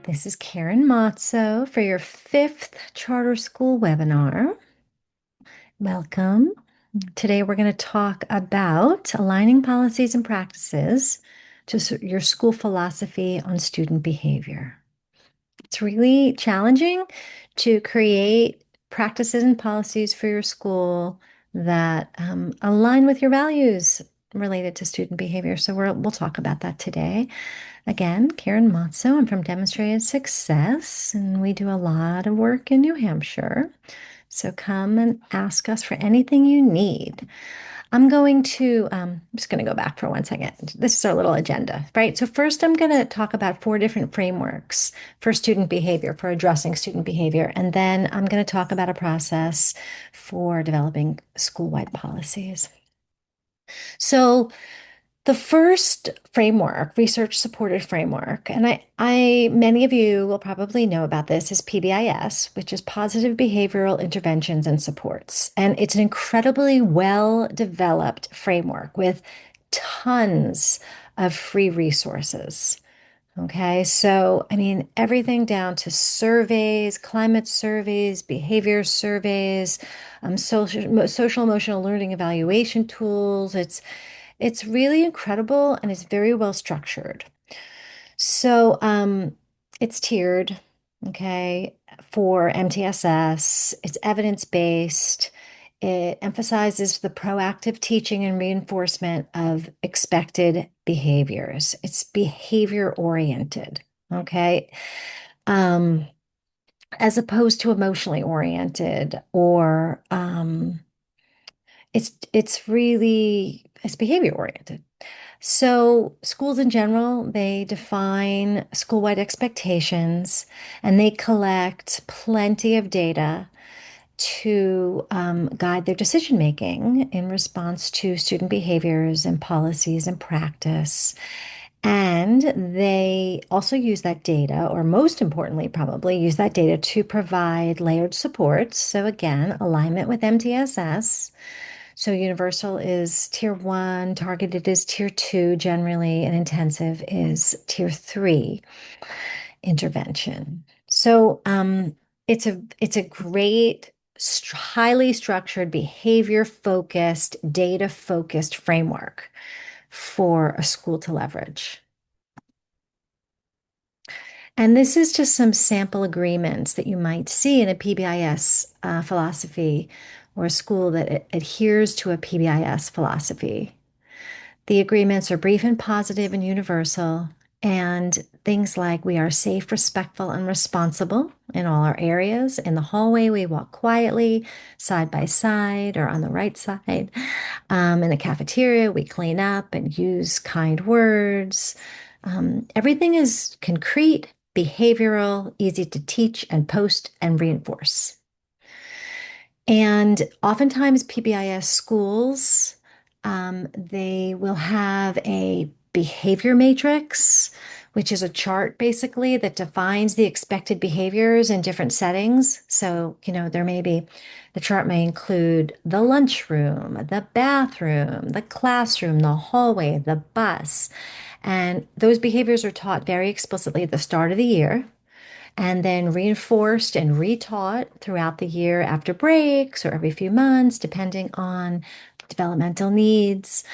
This is Karen Matzo for your fifth charter school webinar. Welcome. Today we're going to talk about aligning policies and practices to your school philosophy on student behavior. It's really challenging to create practices and policies for your school that align with your values related to student behavior. So we'll talk about that today. Again, Karen Matzo. I'm from Demonstrated Success, and we do a lot of work in New Hampshire. So come and ask us for anything you need. I'm just going to go back for 1 second. This is our little agenda, right? So first, I'm going to talk about 4 different frameworks for student behavior, for addressing student behavior. And then I'm going to talk about a process for developing school-wide policies. So the first framework, research supported framework, and many of you will probably know about this, is PBIS, which is Positive Behavioral Interventions and Supports. And it's an incredibly well developed framework with tons of free resources. Okay, so I mean, everything down to surveys, climate surveys, behavior surveys, social emotional learning evaluation tools. It's really incredible and it's very well structured. So it's tiered, okay, for MTSS. It's evidence-based. It emphasizes the proactive teaching and reinforcement of expected behaviors. It's behavior oriented, okay, um, as opposed to emotionally oriented or it's behavior oriented. So, schools in general, they define school-wide expectations and they collect plenty of data to guide their decision making in response to student behaviors and policies and practice. And they also use that data, or most importantly, probably use that data to provide layered supports. So, again, alignment with MTSS. So universal is tier 1, targeted is tier 2 generally, and intensive is tier 3 intervention. So it's a great, highly structured, behavior focused, data focused framework for a school to leverage. And this is just some sample agreements that you might see in a PBIS philosophy or a school that adheres to a PBIS philosophy. The agreements are brief and positive and universal, and things like we are safe, respectful, and responsible in all our areas. In the hallway, we walk quietly, side by side or on the right side. In the cafeteria, we clean up and use kind words. Everything is concrete, behavioral, easy to teach and post and reinforce. And oftentimes, PBIS schools, they will have a behavior matrix, which is a chart basically that defines the expected behaviors in different settings. So, the chart may include the lunchroom, the bathroom, the classroom, the hallway, the bus. And those behaviors are taught very explicitly at the start of the year and then reinforced and retaught throughout the year after breaks or every few months, depending on developmental needs.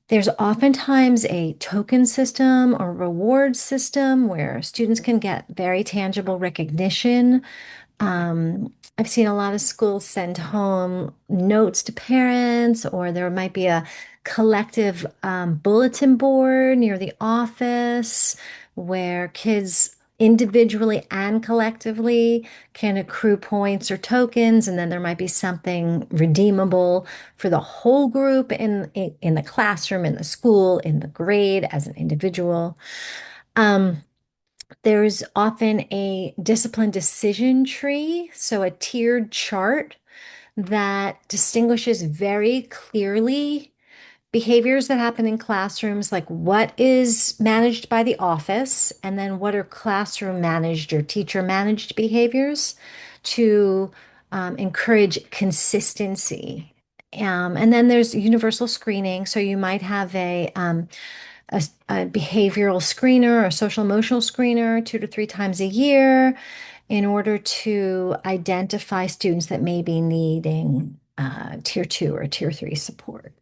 There's oftentimes a token system or reward system where students can get very tangible recognition. I've seen a lot of schools send home notes to parents, or there might be a collective bulletin board near the office where kids individually and collectively can accrue points or tokens, and then there might be something redeemable for the whole group in the classroom, in the school, in the grade as an individual. There's often a discipline decision tree, so a tiered chart that distinguishes very clearly behaviors that happen in classrooms, like what is managed by the office, and then what are classroom managed or teacher managed behaviors to encourage consistency. And then there's universal screening. So you might have a behavioral screener or social emotional screener 2 to 3 times a year in order to identify students that may be needing tier two or tier three support.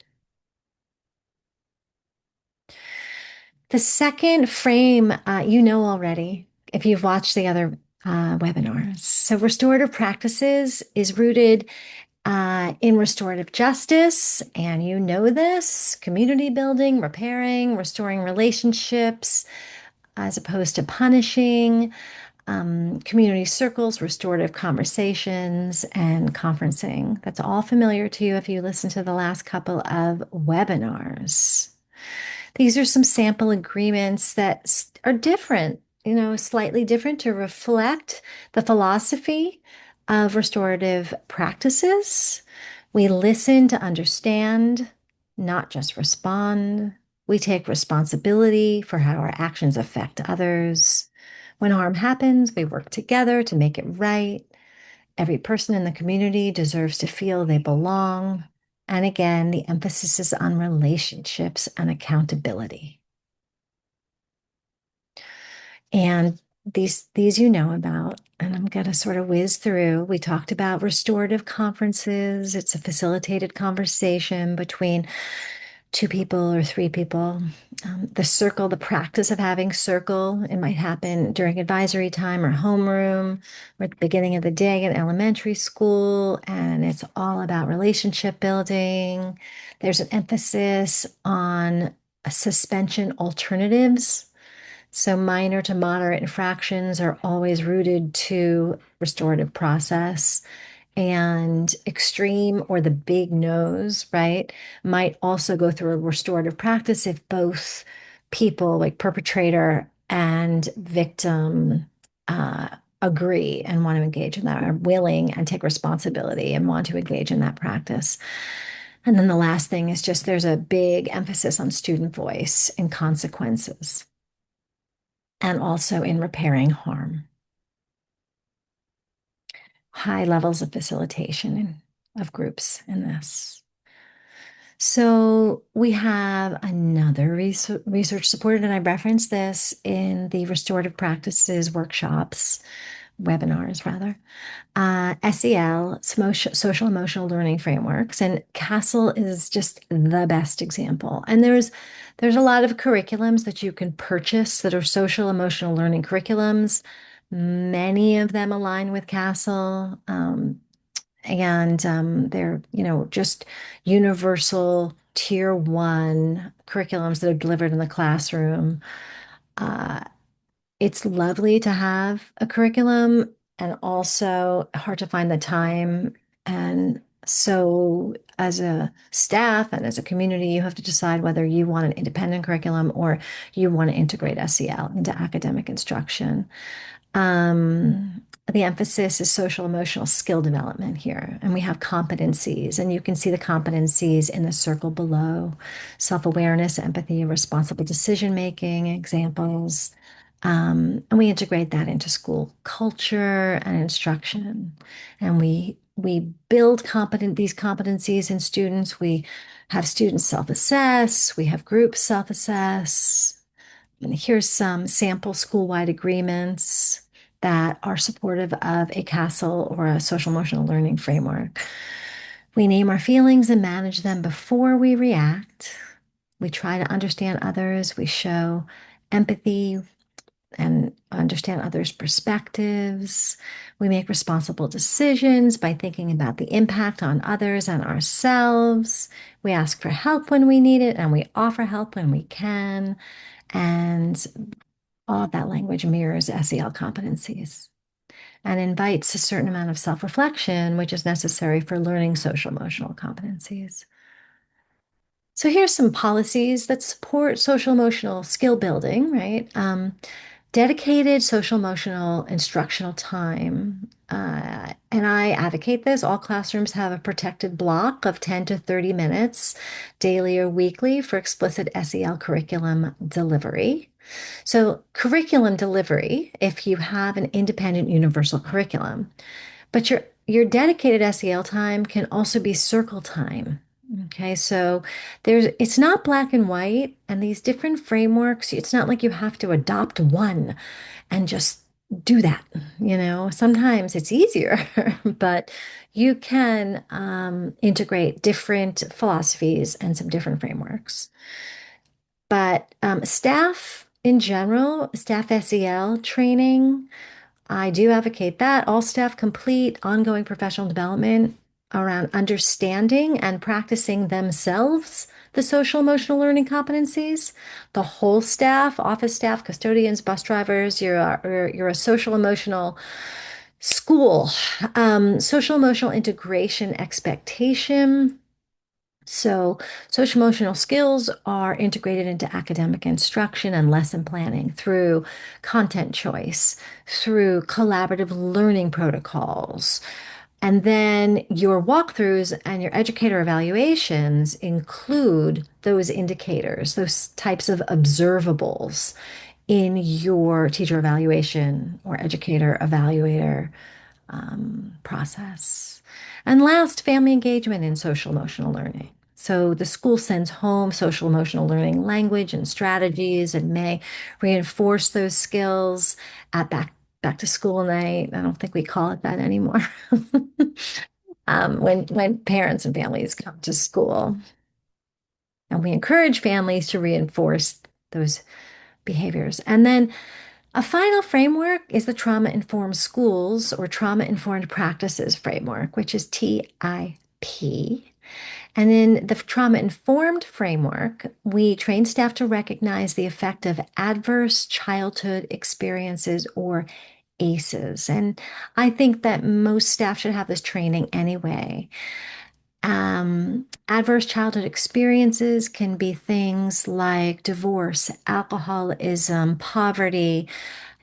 The second frame, you know already if you've watched the other webinars. So, restorative practices is rooted in restorative justice, and you know this community building, repairing, restoring relationships as opposed to punishing, community circles, restorative conversations, and conferencing. That's all familiar to you if you listen to the last couple of webinars. These are some sample agreements that are different, slightly different to reflect the philosophy of restorative practices. We listen to understand, not just respond. We take responsibility for how our actions affect others. When harm happens, we work together to make it right. Every person in the community deserves to feel they belong. And again, the emphasis is on relationships and accountability. And these you know about, and I'm going to sort of whiz through. We talked about restorative conferences. It's a facilitated conversation between two people or three people. The circle, the practice of having circle, it might happen during advisory time or homeroom or at the beginning of the day in elementary school, and it's all about relationship building. There's an emphasis on suspension alternatives. So minor to moderate infractions are always rooted to restorative process. And extreme or the big no's, right, might also go through a restorative practice if both people, like perpetrator and victim, uh, agree and want to engage in that, are willing and take responsibility and want to engage in that practice. And then the last thing is just there's a big emphasis on student voice and consequences, and also in repairing harm. High levels of facilitation of groups in this. So we have another research supported, and I referenced this in the restorative practices workshops, webinars rather, SEL, social emotional learning frameworks, and CASEL is just the best example. And there's a lot of curriculums that you can purchase that are social emotional learning curriculums. Many of them align with CASEL. And they're, just universal tier one curriculums that are delivered in the classroom. Uh, it's lovely to have a curriculum and also hard to find the time. And so, as a staff and as a community, you have to decide whether you want an independent curriculum or you want to integrate SEL into academic instruction. The emphasis is social emotional skill development here, and we have competencies, and you can see the competencies in the circle below: self-awareness, empathy, responsible decision making examples. And we integrate that into school culture and instruction, and we build these competencies in students. We have students self-assess, we have groups self-assess. And here's some sample school-wide agreements that are supportive of a CASEL or a social emotional learning framework. We name our feelings and manage them before we react. We try to understand others. We show empathy and understand others' perspectives. We make responsible decisions by thinking about the impact on others and ourselves. We ask for help when we need it, and we offer help when we can. And all of that language mirrors SEL competencies and invites a certain amount of self-reflection, which is necessary for learning social emotional competencies. So here's some policies that support social emotional skill building, right? Dedicated social emotional instructional time. And I advocate this. All classrooms have a protected block of 10 to 30 minutes daily or weekly for explicit SEL curriculum delivery. So, curriculum delivery, if you have an independent universal curriculum, but your dedicated SEL time can also be circle time. Okay, so it's not black and white, and these different frameworks, it's not like you have to adopt one and just do that. Sometimes it's easier, but you can integrate different philosophies and some different frameworks. But staff in general, staff SEL training, I do advocate that. All staff complete ongoing professional development around understanding and practicing themselves the social emotional learning competencies. The whole staff, office staff, custodians, bus drivers, you're a social emotional school. Social emotional integration expectation. So, social emotional skills are integrated into academic instruction and lesson planning through content choice, through collaborative learning protocols. And then your walkthroughs and your educator evaluations include those indicators, those types of observables in your teacher evaluation or educator evaluator process. And last, family engagement in social emotional learning. So the school sends home social emotional learning language and strategies and may reinforce those skills at back to school night. I don't think we call it that anymore. When parents and families come to school. And we encourage families to reinforce those behaviors. And then a final framework is the Trauma Informed Schools or Trauma Informed Practices Framework, which is TIP. And in the Trauma Informed Framework, we train staff to recognize the effect of adverse childhood experiences or ACEs. And I think that most staff should have this training anyway. Adverse childhood experiences can be things like divorce, alcoholism, poverty,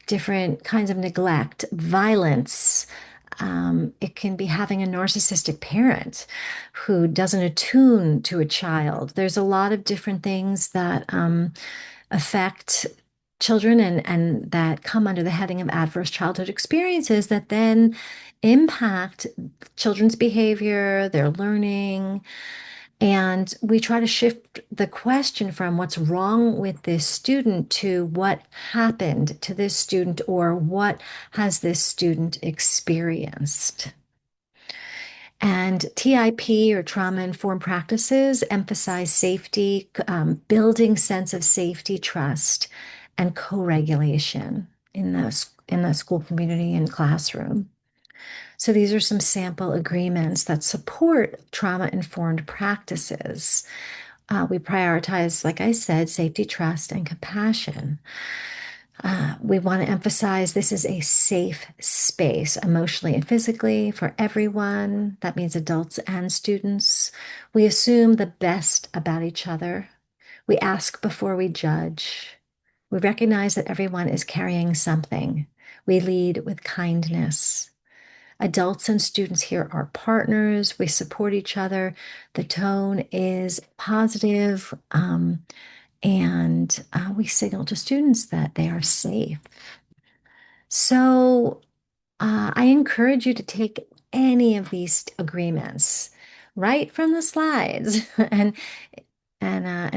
different kinds of neglect, violence. It can be having a narcissistic parent who doesn't attune to a child. There's a lot of different things that affect children and that come under the heading of adverse childhood experiences that then impact children's behavior, their learning, and we try to shift the question from what's wrong with this student to what happened to this student or what has this student experienced. And TIP or trauma informed practices emphasize safety, building sense of safety, trust, and co-regulation in the school community and classroom. So these are some sample agreements that support trauma-informed practices. We prioritize, like I said, safety, trust, and compassion. We want to emphasize this is a safe space emotionally and physically for everyone. That means adults and students. We assume the best about each other. We ask before we judge. We recognize that everyone is carrying something. We lead with kindness. Adults and students here are partners. We support each other. The tone is positive, and we signal to students that they are safe. So I encourage you to take any of these agreements right from the slides and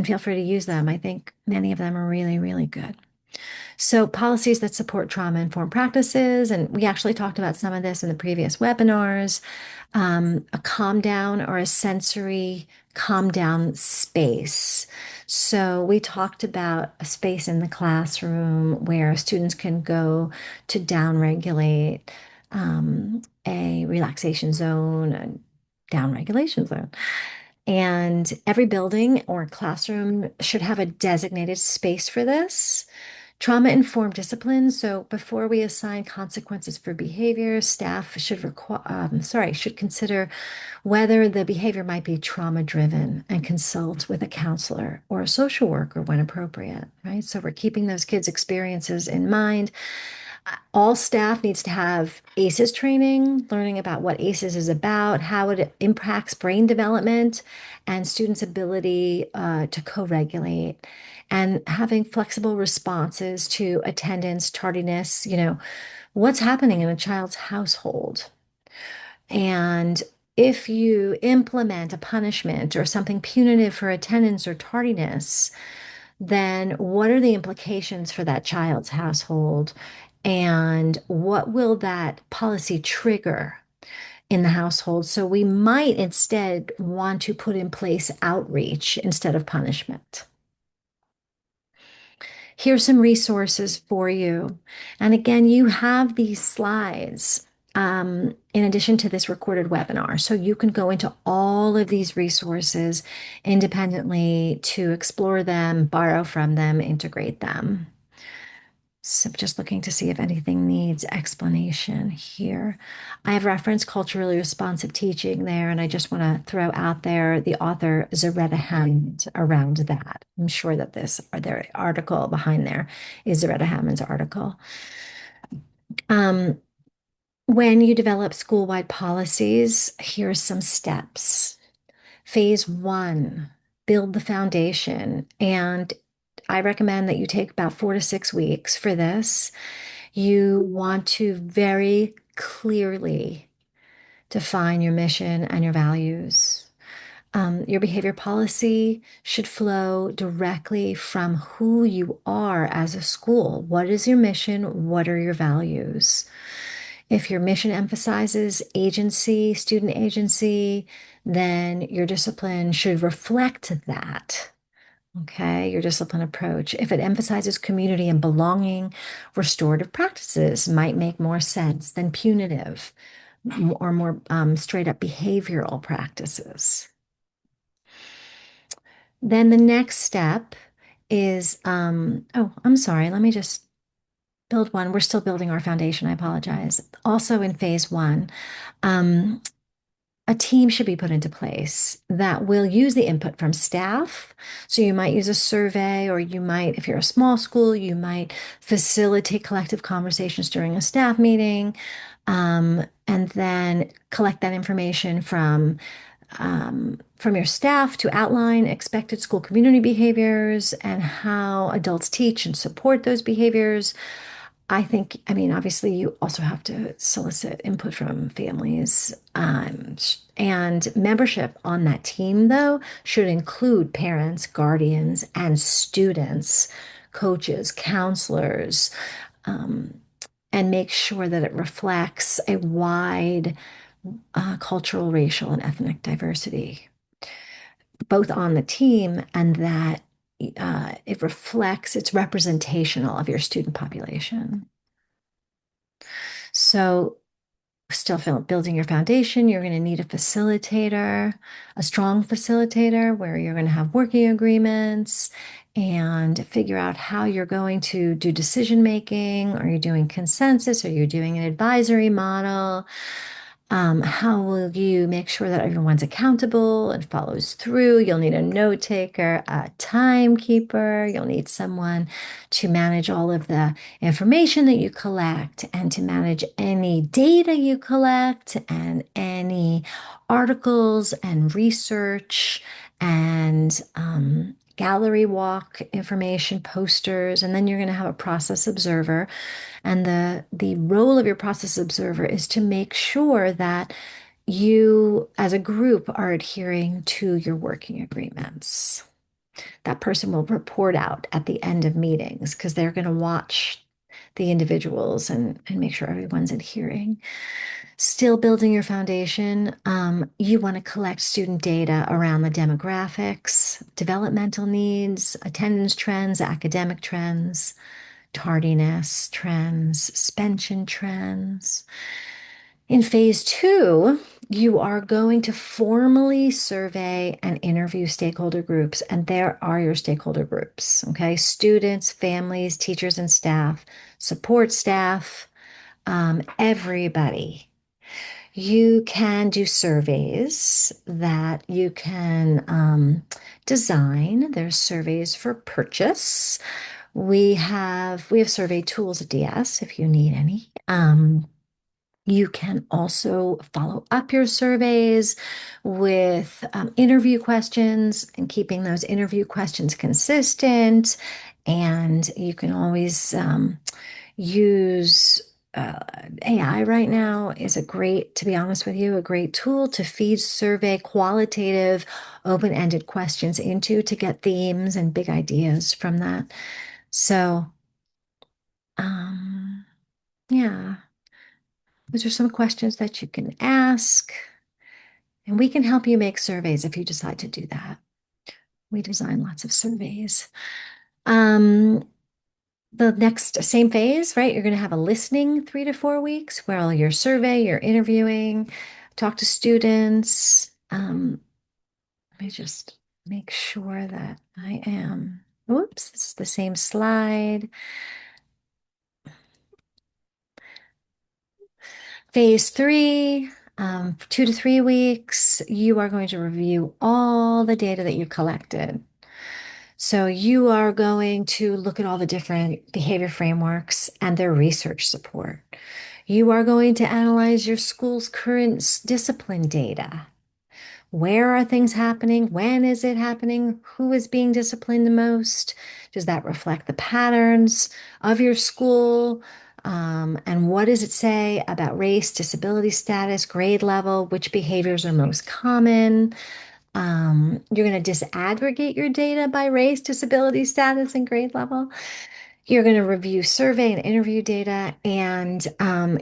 feel free to use them. I think many of them are really, really good. So, policies that support trauma-informed practices, and we actually talked about some of this in the previous webinars, a calm down or a sensory calm down space. So, we talked about a space in the classroom where students can go to downregulate, a relaxation zone, a downregulation zone. And every building or classroom should have a designated space for this. Trauma-informed discipline. So before we assign consequences for behavior, staff should consider whether the behavior might be trauma-driven and consult with a counselor or a social worker when appropriate, right? So we're keeping those kids' experiences in mind. All staff needs to have ACEs training, learning about what ACEs is about, how it impacts brain development and students' ability to co-regulate, and having flexible responses to attendance, tardiness, what's happening in a child's household. And if you implement a punishment or something punitive for attendance or tardiness, then what are the implications for that child's household? And what will that policy trigger in the household? So we might instead want to put in place outreach instead of punishment. Here's some resources for you. And again, you have these slides in addition to this recorded webinar. So you can go into all of these resources independently to explore them, borrow from them, integrate them. So just looking to see if anything needs explanation here. I have referenced culturally responsive teaching there, and I just want to throw out there the author Zaretta Hammond around that. I'm sure that this or their article behind there is Zaretta Hammond's article. Um, when you develop school-wide policies, here's some steps. Phase one, build the foundation. And I recommend that you take about 4 to 6 weeks for this. You want to very clearly define your mission and your values. Your behavior policy should flow directly from who you are as a school. What is your mission? What are your values? If your mission emphasizes agency, student agency, then your discipline should reflect that. Okay, your discipline approach. If it emphasizes community and belonging, restorative practices might make more sense than punitive or more straight up behavioral practices. Then the next step is, oh, I'm sorry, let me just build one. We're still building our foundation. I apologize. Also in phase one, um, a team should be put into place that will use the input from staff. So you might use a survey, or you might, if you're a small school, you might facilitate collective conversations during a staff meeting, and then collect that information from your staff to outline expected school community behaviors and how adults teach and support those behaviors. I mean, obviously, you also have to solicit input from families. And membership on that team, though, should include parents, guardians, and students, coaches, counselors, um, and make sure that it reflects a wide cultural, racial, and ethnic diversity, both on the team and that it reflects, it's representational of your student population. So, still building your foundation, you're going to need a facilitator, a strong facilitator where you're going to have working agreements and figure out how you're going to do decision making. Are you doing consensus? Are you doing an advisory model? How will you make sure that everyone's accountable and follows through? You'll need a note taker, a timekeeper. You'll need someone to manage all of the information that you collect and to manage any data you collect and any articles and research and gallery walk information, posters, and then you're going to have a process observer. And the role of your process observer is to make sure that you, as a group, are adhering to your working agreements. That person will report out at the end of meetings because they're going to watch the individuals and make sure everyone's adhering. Still building your foundation, you want to collect student data around the demographics, developmental needs, attendance trends, academic trends, tardiness trends, suspension trends. In phase two, you are going to formally survey and interview stakeholder groups, and there are your stakeholder groups, okay? Students, families, teachers and staff, support staff, everybody. You can do surveys that you can design. There's surveys for purchase. We have survey tools at DS if you need any. You can also follow up your surveys with interview questions and keeping those interview questions consistent. And you can always use uh, AI right now is a great, to be honest with you, a great tool to feed survey qualitative, open-ended questions into to get themes and big ideas from that. So, um, yeah, those are some questions that you can ask, and we can help you make surveys if you decide to do that. We design lots of surveys. Um, the next same phase, right? You're going to have a listening 3 to 4 weeks where you're survey, you're interviewing, talk to students. Let me just make sure that I am. Whoops, it's the same slide. Phase three, 2 to 3 weeks, you are going to review all the data that you collected. So you are going to look at all the different behavior frameworks and their research support. You are going to analyze your school's current discipline data. Where are things happening? When is it happening? Who is being disciplined the most? Does that reflect the patterns of your school? And what does it say about race, disability status, grade level? Which behaviors are most common? You're going to disaggregate your data by race, disability status, and grade level. You're going to review survey and interview data, and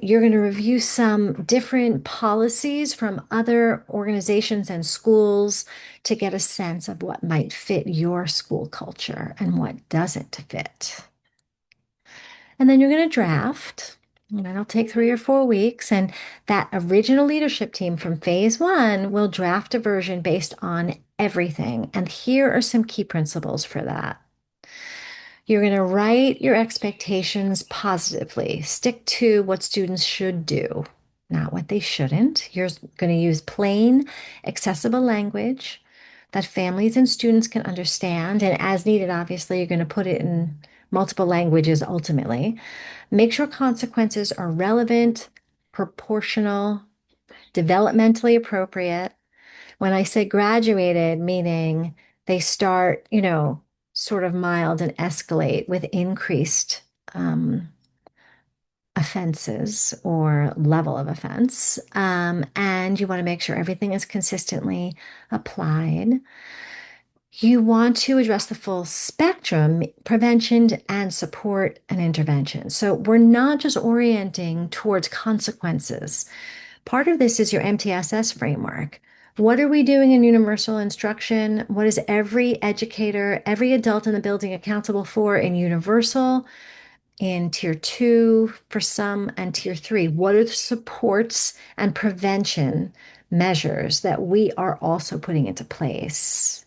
you're going to review some different policies from other organizations and schools to get a sense of what might fit your school culture and what doesn't fit. And then you're going to draft, and that'll take 3 or 4 weeks. And that original leadership team from phase one will draft a version based on everything. And here are some key principles for that. You're going to write your expectations positively. Stick to what students should do, not what they shouldn't. You're going to use plain, accessible language that families and students can understand. And as needed, obviously, you're going to put it in multiple languages ultimately. Make sure consequences are relevant, proportional, developmentally appropriate. When I say graduated, meaning they start, sort of mild and escalate with increased offenses or level of offense. And you want to make sure everything is consistently applied. You want to address the full spectrum, prevention and support and intervention. So we're not just orienting towards consequences. Part of this is your MTSS framework. What are we doing in universal instruction? What is every educator, every adult in the building accountable for in universal, in tier two for some, and tier three? What are the supports and prevention measures that we are also putting into place?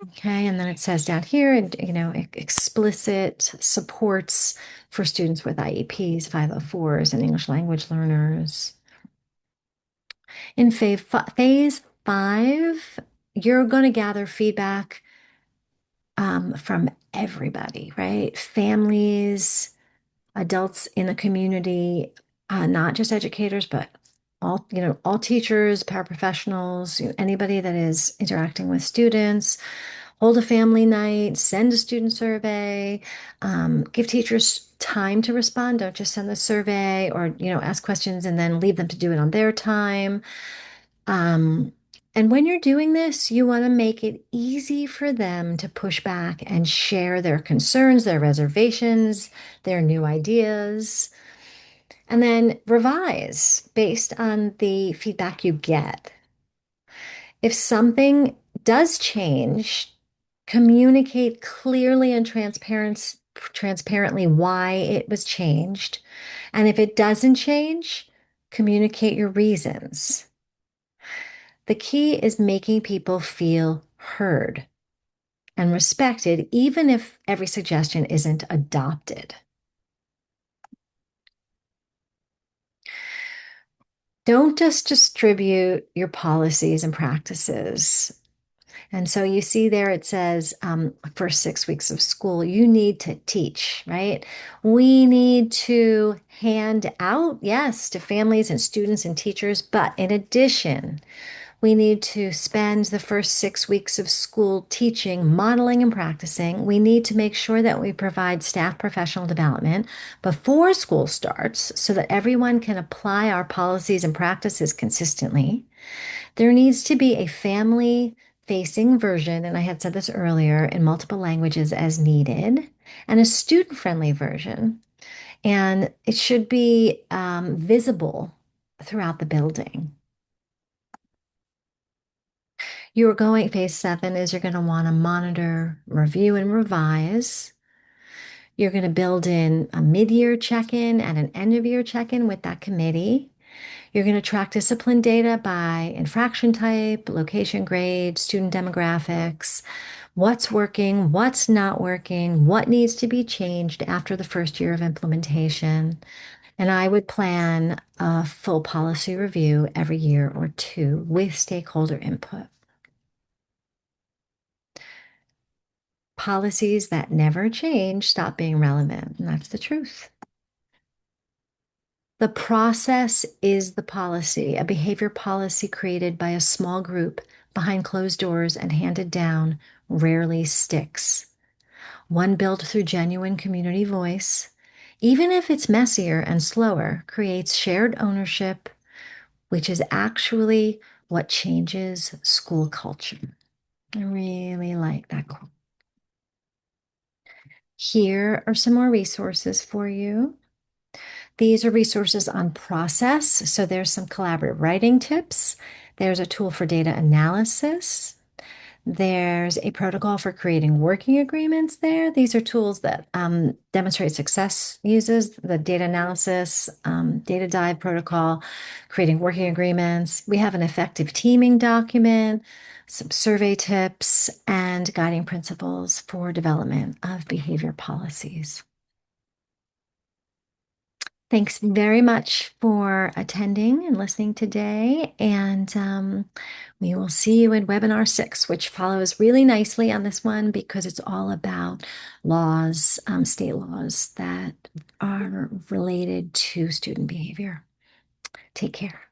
Okay, and then it says down here, explicit supports for students with IEPs, 504s, and English language learners. In phase five, you're going to gather feedback from everybody, right? Families, adults in the community, not just educators, but all teachers, paraprofessionals, anybody that is interacting with students. Hold a family night, send a student survey, give teachers time to respond. Don't just send the survey or, ask questions and then leave them to do it on their time. Um, and when you're doing this, you want to make it easy for them to push back and share their concerns, their reservations, their new ideas, and then revise based on the feedback you get. If something does change, communicate clearly and transparently why it was changed. And if it doesn't change, communicate your reasons. The key is making people feel heard and respected, even if every suggestion isn't adopted. Don't just distribute your policies and practices. And so you see there it says, first 6 weeks of school, you need to teach, right? We need to hand out, yes, to families and students and teachers, but in addition, We need to spend the first 6 weeks of school teaching, modeling, and practicing. We need to make sure that we provide staff professional development before school starts so that everyone can apply our policies and practices consistently. There needs to be a family facing version, and I had said this earlier, in multiple languages as needed, and a student friendly version. And it should be visible throughout the building. Phase 7 is you're going to want to monitor, review, and revise. You're going to build in a mid-year check-in and an end-of-year check-in with that committee. You're going to track discipline data by infraction type, location grade, student demographics, what's working, what's not working, what needs to be changed after the first year of implementation. And I would plan a full policy review every year or two with stakeholder input. Policies that never change stop being relevant, and that's the truth. The process is the policy, a behavior policy created by a small group behind closed doors and handed down rarely sticks. One built through genuine community voice, even if it's messier and slower, creates shared ownership, which is actually what changes school culture. I really like that quote. Here are some more resources for you. These are resources on process. So there's some collaborative writing tips. There's a tool for data analysis. There's a protocol for creating working agreements there. These are tools that Demonstrate Success uses, the data analysis, data dive protocol, creating working agreements. We have an effective teaming document, some survey tips, and guiding principles for development of behavior policies. Thanks very much for attending and listening today. And we will see you in webinar 6, which follows really nicely on this one because it's all about laws, state laws that are related to student behavior. Take care.